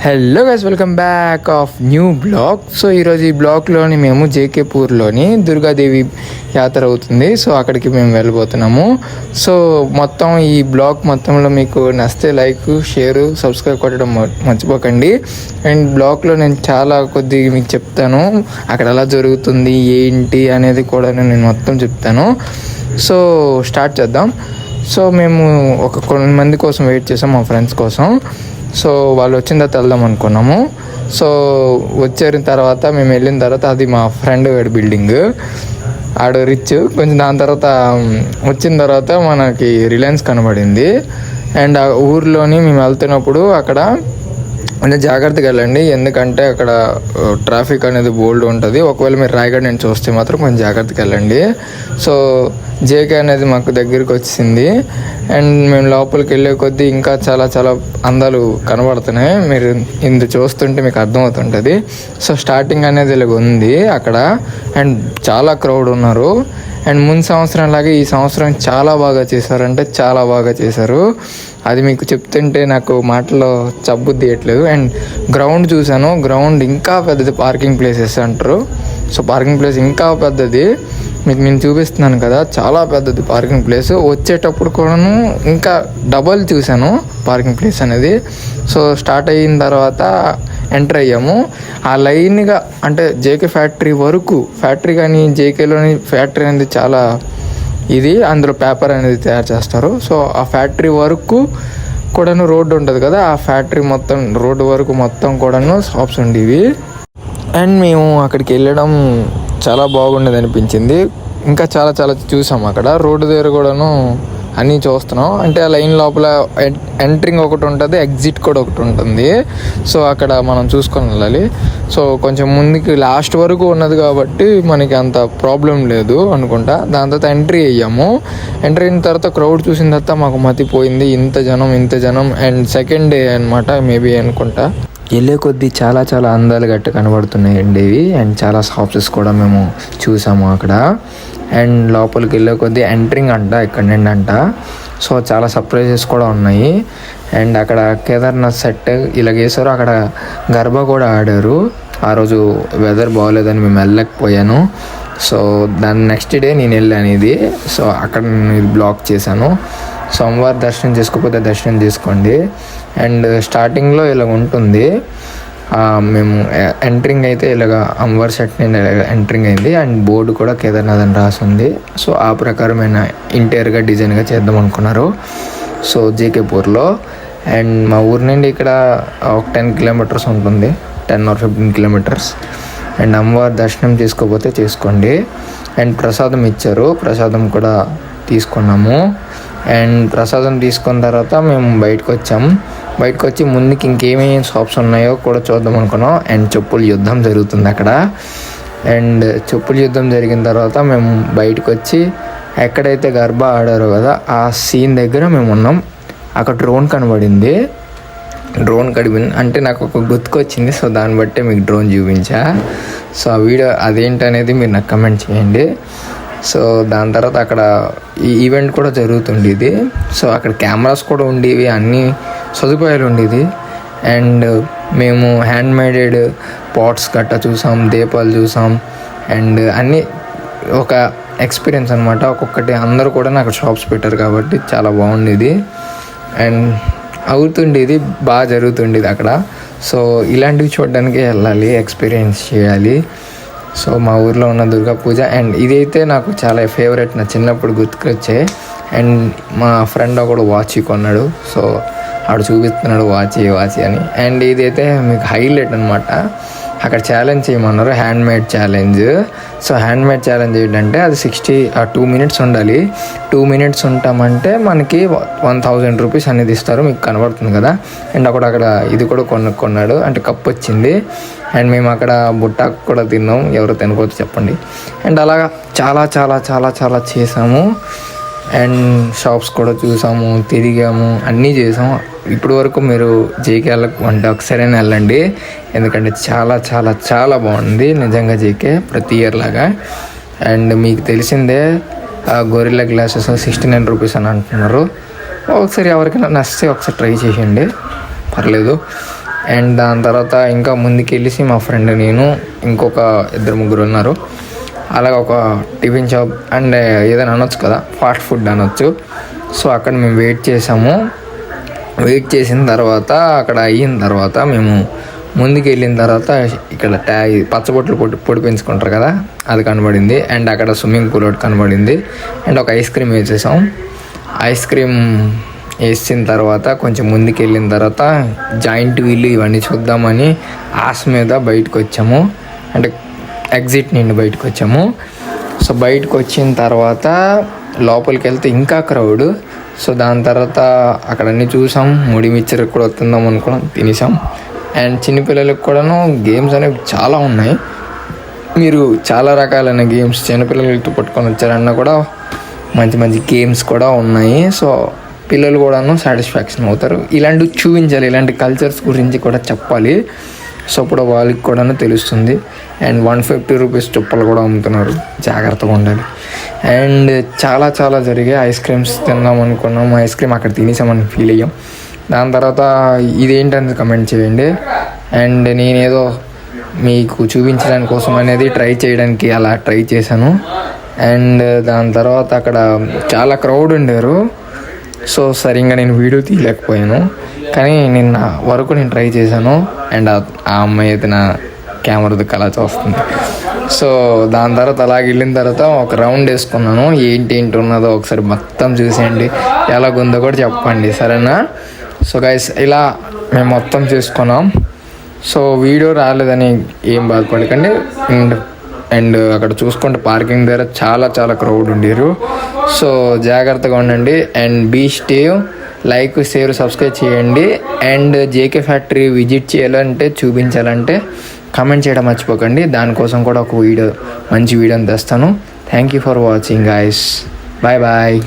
Hello guys, welcome back of new blog. So ఈరోజు ఈ బ్లాగ్లోని మేము జేకేపూర్లోని దుర్గాదేవి యాత్ర అవుతుంది. సో అక్కడికి మేము వెళ్ళిపోతున్నాము. సో మొత్తం ఈ బ్లాగ్ మొత్తంలో మీకు నచ్చితే లైక్, షేర్, సబ్స్క్రైబ్ కొట్టడం మర్చిపోకండి. అండ్ బ్లాగ్లో నేను చాలా కొద్దిగా మీకు చెప్తాను, అక్కడ ఎలా జరుగుతుంది ఏంటి అనేది కూడా నేను మొత్తం చెప్తాను. సో స్టార్ట్ చేద్దాం. సో మేము కొంతమంది కోసం వెయిట్ చేసాం, మా ఫ్రెండ్స్ కోసం. సో వాళ్ళు వచ్చిన తర్వాత వెళ్దాం అనుకున్నాము. సో వచ్చిన తర్వాత మేము వెళ్ళిన తర్వాత అది మా ఫ్రెండ్ వాడి బిల్డింగ్, ఆడు రిచ్ కొంచెం. దాని తర్వాత వచ్చిన తర్వాత మనకి రిలయన్స్ కనబడింది. అండ్ ఆ ఊర్లోని మేము వెళ్తున్నప్పుడు అక్కడ కొంచెం జాగ్రత్తగా వెళ్ళండి, ఎందుకంటే అక్కడ ట్రాఫిక్ అనేది బోల్డ్ ఉంటుంది. ఒకవేళ మీరు రాయగడ నుంచి చూస్తే మాత్రం కొంచెం జాగ్రత్తగా వెళ్ళండి. సో జేకే అనేది మాకు దగ్గరికి వచ్చింది. అండ్ మేము లోపలికి వెళ్ళే కొద్దీ ఇంకా చాలా చాలా అందాలు కనబడుతున్నాయి. మీరు ఇందు చూస్తుంటే మీకు అర్థమవుతుంటుంది. సో స్టార్టింగ్ అనేది ఇలాగ ఉంది అక్కడ. అండ్ చాలా క్రౌడ్ ఉన్నారు. అండ్ ముందు సంవత్సరం లాగే ఈ సంవత్సరం చాలా బాగా చేశారంటే చాలా బాగా చేశారు. అది మీకు చెప్తుంటే నాకు మాటలో చబ్బుద్ది తీయట్లేదు. అండ్ గ్రౌండ్ చూశాను, గ్రౌండ్ ఇంకా పెద్దది. పార్కింగ్ ప్లేసెస్ అంటారు. సో పార్కింగ్ ప్లేస్ ఇంకా పెద్దది. మీకు నేను చూపిస్తున్నాను కదా, చాలా పెద్దది పార్కింగ్ ప్లేస్. వచ్చేటప్పుడు కూడాను ఇంకా డబల్ చూశాను పార్కింగ్ ప్లేస్ అనేది. సో స్టార్ట్ అయిన తర్వాత ఎంటర్ అయ్యాము. ఆ లైన్గా అంటే జేకే ఫ్యాక్టరీ వరకు, ఫ్యాక్టరీ కానీ జేకేలోని ఫ్యాక్టరీ అనేది చాలా ఇది, అందులో పేపర్ అనేది తయారు చేస్తారు. సో ఆ ఫ్యాక్టరీ వరకు కూడాను రోడ్డు ఉంటుంది కదా, ఆ ఫ్యాక్టరీ మొత్తం రోడ్డు వరకు మొత్తం కూడాను షాప్స్ ఉండేవి. అండ్ మేము అక్కడికి వెళ్ళడం చాలా బాగుండేది అనిపించింది. ఇంకా చాలా చాలా చూసాం అక్కడ. రోడ్డు దగ్గర కూడాను అన్నీ చూస్తున్నాం. అంటే ఆ లైన్ లోపల ఎంట్రింగ్ ఒకటి ఉంటుంది, ఎగ్జిట్ కూడా ఒకటి ఉంటుంది. సో అక్కడ మనం చూసుకొని వెళ్ళాలి. సో కొంచెం ముందుకి లాస్ట్ వరకు ఉన్నది కాబట్టి మనకి అంత ప్రాబ్లం లేదు అనుకుంటా. దాని తర్వాత ఎంట్రీ అయ్యాము. ఎంట్రీ అయిన తర్వాత క్రౌడ్ చూసిన తర్వాత మాకు మతిపోయింది, ఇంత జనం. అండ్ సెకండ్ డే అనమాట మేబీ అనుకుంటా. వెళ్ళే కొద్దీ చాలా చాలా అందాలు గట్ట కనబడుతున్నాయండి ఇవి. అండ్ చాలా షాప్స్ కూడా మేము చూసాము అక్కడ. అండ్ లోపలికి వెళ్ళే కొద్దీ ఎంట్రింగ్ అంట ఇక్కడ నుండి అంట. సో చాలా సర్ప్రైజెస్ కూడా ఉన్నాయి. అండ్ అక్కడ కేదార్నాథ్ సెట్ ఇలాగేసారు. అక్కడ గర్భా కూడా ఆడారు. ఆ రోజు వెదర్ బాగోలేదని మేము వెళ్ళలేకపోయాను. సో దాని నెక్స్ట్ డే నేను వెళ్ళాను ఇది. సో అక్కడ నేను ఇది బ్లాక్ చేశాను. సోమవారం దర్శనం చేసుకోకపోతే దర్శనం చేసుకోండి. అండ్ స్టార్టింగ్లో ఇలాగ ఉంటుంది. మేము ఎంట్రింగ్ అయితే ఇలాగ అమ్మవారి సెట్ నేను ఎంట్రింగ్ అయింది. అండ్ బోర్డు కూడా కేదార్నాథ్ అని రాసి ఉంది. సో ఆ ప్రకారమైన ఇంటీరియర్గా డిజైన్గా చేద్దాం అనుకున్నారు. సో జేకేపూర్లో. అండ్ మా ఊరి నుండి ఇక్కడ ఒక 10 కిలోమీటర్స్ ఉంటుంది, 10 or 15 కిలోమీటర్స్. అండ్ అమ్మవారి దర్శనం చేసుకోకపోతే చేసుకోండి. అండ్ ప్రసాదం ఇచ్చారు, ప్రసాదం కూడా తీసుకున్నాము. అండ్ ప్రసాదం తీసుకున్న తర్వాత మేము బయటకు వచ్చి ముందుకి ఇంకేమేమి షాప్స్ ఉన్నాయో కూడా చూద్దాం అనుకున్నాం. అండ్ చెప్పుల యుద్ధం జరుగుతుంది అక్కడ. అండ్ చెప్పుల యుద్ధం జరిగిన తర్వాత మేము బయటకు వచ్చి ఎక్కడైతే గర్భా ఆడారో కదా ఆ సీన్ దగ్గర మేము ఉన్నాం. అక్కడ డ్రోన్ కనబడింది అంటే నాకు ఒక గుర్తుకొచ్చింది. సో దాన్ని బట్టే మీకు డ్రోన్ చూపించా. సో ఆ వీడియో అదేంటనేది మీరు నాకు కమెంట్ చేయండి. సో దాని తర్వాత అక్కడ ఈ ఈవెంట్ కూడా జరుగుతుండేది. సో అక్కడ కెమెరాస్ కూడా ఉండేవి, అన్ని సదుపాయాలు ఉండేది. అండ్ మేము హ్యాండ్ మేడెడ్ పాట్స్ గట్టా చూసాం, దీపాలు చూసాం. అండ్ అన్నీ ఒక ఎక్స్పీరియన్స్ అనమాట. ఒక్కొక్కటి అందరూ కూడా నాకు షాప్స్ పెట్టారు కాబట్టి చాలా బాగుండేది. అండ్ అవుతుండేది, బాగా జరుగుతుండేది అక్కడ. సో ఇలాంటివి చూడడానికి వెళ్ళాలి, ఎక్స్పీరియన్స్ చేయాలి. సో మా ఊర్లో ఉన్న దుర్గా పూజ. అండ్ ఇదైతే నాకు చాలా ఫేవరెట్, నా చిన్నప్పుడు గుర్తుకొచ్చే. అండ్ మా ఫ్రెండ్ ఒకడు వాచ్ కొన్నాడు. సో ఆడు చూపిస్తున్నాడు వాచ్ అని. అండ్ ఇదైతే మీకు హైలైట్ అనమాట. అక్కడ ఛాలెంజ్ చేయమన్నారు, hand made challenge. So hand made challenge ఏంటంటే అది 2 minutes ఉండాలి. 2 minutes ఉంటామంటే మనకి 1000 రూపీస్ అనేది ఇస్తారు. మీకు కనబడుతుంది కదా. అండ్ అక్కడ ఇది కూడా కొన్నాడు, అంటే కప్ వచ్చింది. అండ్ మేము అక్కడ బుట్టాకు కూడా తిన్నాం, ఎవరు తినకపోతే చెప్పండి. అండ్ అలాగా చాలా చాలా చాలా చాలా చేసాము. అండ్ షాప్స్ కూడా చూసాము, తిరిగాము, అన్నీ చేసాము. ఇప్పటి వరకు మీరు జేకే అంటే ఒకసారైనా వెళ్ళండి, ఎందుకంటే చాలా చాలా చాలా బాగుంది నిజంగా జేకే ప్రతి ఇయర్ లాగా. అండ్ మీకు తెలిసిందే గొరిల్లా గ్లాసెస్ 69 రూపీస్ అని అంటున్నారు. ఒకసారి ఎవరికైనా నచ్చితే ఒకసారి ట్రై చేయండి, పర్లేదు. అండ్ దాని తర్వాత ఇంకా ముందుకెళ్ళేసి మా ఫ్రెండ్ నేను ఇంకొక 2-3 ఉన్నారు. అలాగే ఒక టిఫిన్ షాప్ అండ్ ఏదైనా అనొచ్చు కదా, ఫాస్ట్ ఫుడ్ అనొచ్చు. సో అక్కడ మేము వెయిట్ చేసాము. వెయిట్ చేసిన తర్వాత అక్కడ అయిన తర్వాత మేము ముందుకు వెళ్ళిన తర్వాత ఇక్కడ పచ్చబొట్లు పొడి పెంచుకుంటారు కదా, అది కనబడింది. అండ్ అక్కడ స్విమ్మింగ్ పూల్ ఒకటి కనబడింది. అండ్ ఒక ఐస్ క్రీమ్ వేసేసాం. ఐస్ క్రీమ్ వేసిన తర్వాత కొంచెం ముందుకు వెళ్ళిన తర్వాత జాయింట్ వీల్ ఇవన్నీ చూద్దామని ఆశ మీద బయటకు వచ్చాము. అంటే ఎగ్జిట్ నుండి బయటకు వచ్చాము. సో బయటకు వచ్చిన తర్వాత లోపలికి వెళ్తే ఇంకా క్రౌడ్. సో దాని తర్వాత అక్కడ అన్నీ చూసాం. ముడి మిక్చర్ కూడా వస్తుందాం అనుకున్నాం, తినేసాం. అండ్ చిన్నపిల్లలకు కూడాను గేమ్స్ అనేవి చాలా ఉన్నాయి. మీరు చాలా రకాలైన గేమ్స్ చిన్నపిల్లలతో పట్టుకొని వచ్చారన్నా కూడా మంచి మంచి గేమ్స్ కూడా ఉన్నాయి. సో పిల్లలు కూడాను సాటిస్ఫాక్షన్ అవుతారు. ఇలాంటివి చూపించాలి, ఇలాంటి కల్చర్స్ గురించి కూడా చెప్పాలి. సో ఇప్పుడు వాళ్ళకి కూడాను తెలుస్తుంది. అండ్ 150 రూపీస్ చుప్పలు కూడా అమ్ముతున్నారు, జాగ్రత్తగా ఉండాలి. అండ్ చాలా చాలా జరిగాయి. ఐస్ క్రీమ్స్ తిందాం అనుకున్నాం, ఐస్ క్రీమ్ అక్కడ తినేసామని ఫీల్ అయ్యాం. దాని తర్వాత ఇదేంటని కమెంట్ చేయండి. అండ్ నేనేదో మీకు చూపించడానికి కోసం అనేది ట్రై చేయడానికి అలా ట్రై చేశాను. అండ్ దాని తర్వాత అక్కడ చాలా క్రౌడ్ ఉండారు. సో సరిగ్గా నేను వీడియో తీయలేకపోయాను, కానీ నిన్న వరకు నేను ట్రై చేశాను. అండ్ ఆ అమ్మాయి అయితే నా కెమెరా అలా చూస్తుంది. సో దాని తర్వాత అలాగ వెళ్ళిన తర్వాత ఒక రౌండ్ వేసుకున్నాను. ఏంటి ఉన్నదో ఒకసారి మొత్తం చూసేయండి, ఎలాగుందో కూడా చెప్పండి, సరేనా? సో గైస్ ఇలా మేము మొత్తం చూసుకున్నాం. సో వీడియో రాలేదని ఏం బాధపడకండి. అండ్ అక్కడ చూసుకుంటే పార్కింగ్ దగ్గర చాలా చాలా క్రౌడ్ ఉండేరు. సో జాగ్రత్తగా ఉండండి. And be safe, like, share, subscribe చేయండి. అండ్ జేకే ఫ్యాక్టరీ విజిట్ చేయాలంటే, చూపించాలంటే కామెంట్ చేయడం మర్చిపోకండి. దానికోసం కూడా ఒక మంచి వీడియోని తెస్తాను. Thank you for watching guys. Bye bye.